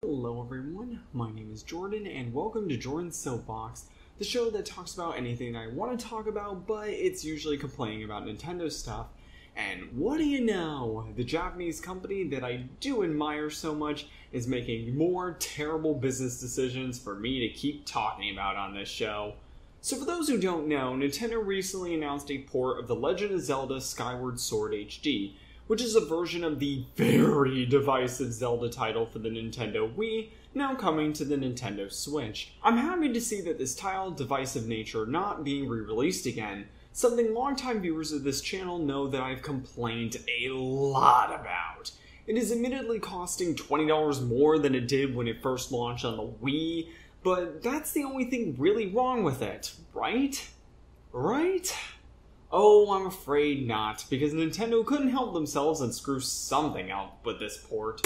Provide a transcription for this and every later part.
Hello everyone, my name is Jordan and welcome to Jordan's Soapbox, the show that talks about anything I want to talk about, but it's usually complaining about Nintendo stuff. And what do you know, the Japanese company that I do admire so much is making more terrible business decisions for me to keep talking about on this show. So for those who don't know, Nintendo recently announced a port of The Legend of Zelda Skyward Sword HD, which is a version of the very divisive Zelda title for the Nintendo Wii, now coming to the Nintendo Switch. I'm happy to see that this title, divisive nature, not being re-released again, something longtime viewers of this channel know that I've complained a lot about. It is admittedly costing $20 more than it did when it first launched on the Wii, but that's the only thing really wrong with it, right? Right? Oh, I'm afraid not, because Nintendo couldn't help themselves and screw something up with this port.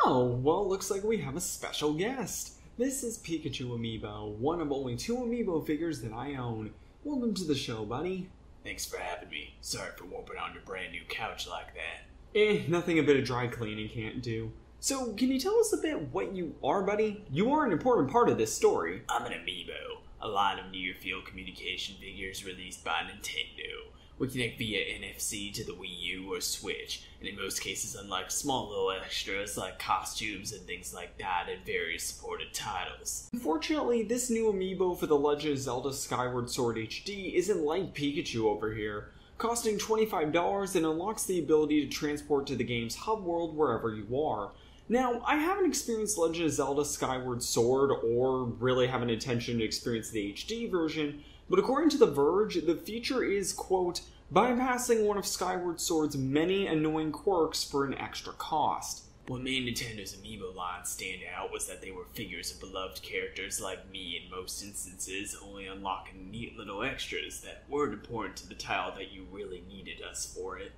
Oh, well, looks like we have a special guest. This is Pikachu Amiibo, one of only 2 Amiibo figures that I own. Welcome to the show, buddy. Thanks for having me. Sorry for whooping on your brand new couch like that. Nothing a bit of dry cleaning can't do. So, can you tell us a bit what you are, buddy? You are an important part of this story. I'm an Amiibo, a line of near-field communication figures released by Nintendo. We connect via NFC to the Wii U or Switch, and in most cases unlock small little extras like costumes and things like that in various supported titles. Unfortunately, this new Amiibo for The Legend of Zelda Skyward Sword HD isn't like Pikachu over here. Costing $25, it unlocks the ability to transport to the game's hub world wherever you are. Now, I haven't experienced Legend of Zelda Skyward Sword or really have an intention to experience the HD version, but according to The Verge, the feature is, quote, bypassing one of Skyward Sword's many annoying quirks for an extra cost. What made Nintendo's Amiibo line stand out was that they were figures of beloved characters like me in most instances, only unlocking neat little extras that weren't important to the title that you really needed us for it.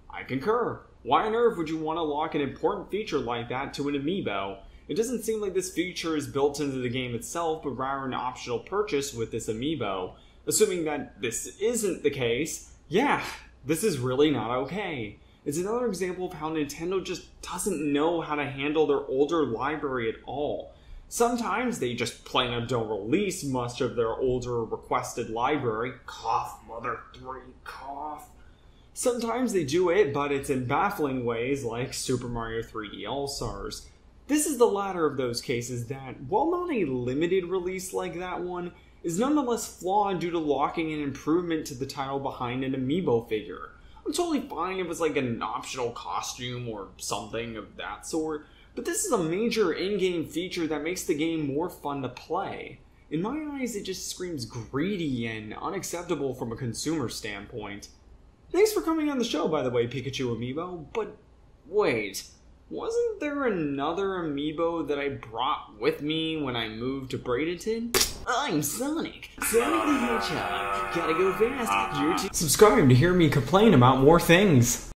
I concur. Why on earth would you want to lock an important feature like that to an Amiibo? It doesn't seem like this feature is built into the game itself, but rather an optional purchase with this Amiibo. Assuming that this isn't the case, yeah, this is really not okay. It's another example of how Nintendo just doesn't know how to handle their older library at all. Sometimes they just plain out don't release much of their older requested library. Cough, mother 3, cough. Sometimes they do it, but it's in baffling ways like Super Mario 3D All-Stars. This is the latter of those cases that, while not a limited release like that one, is nonetheless flawed due to locking an improvement to the title behind an Amiibo figure. I'm totally fine if it's like an optional costume or something of that sort, but this is a major in-game feature that makes the game more fun to play. In my eyes, it just screams greedy and unacceptable from a consumer standpoint. Thanks for coming on the show, by the way, Pikachu Amiibo, but wait, wasn't there another Amiibo that I brought with me when I moved to Bradenton? I'm Sonic! Sonic the Hedgehog! Gotta go fast, you're too— Subscribe to hear me complain about more things!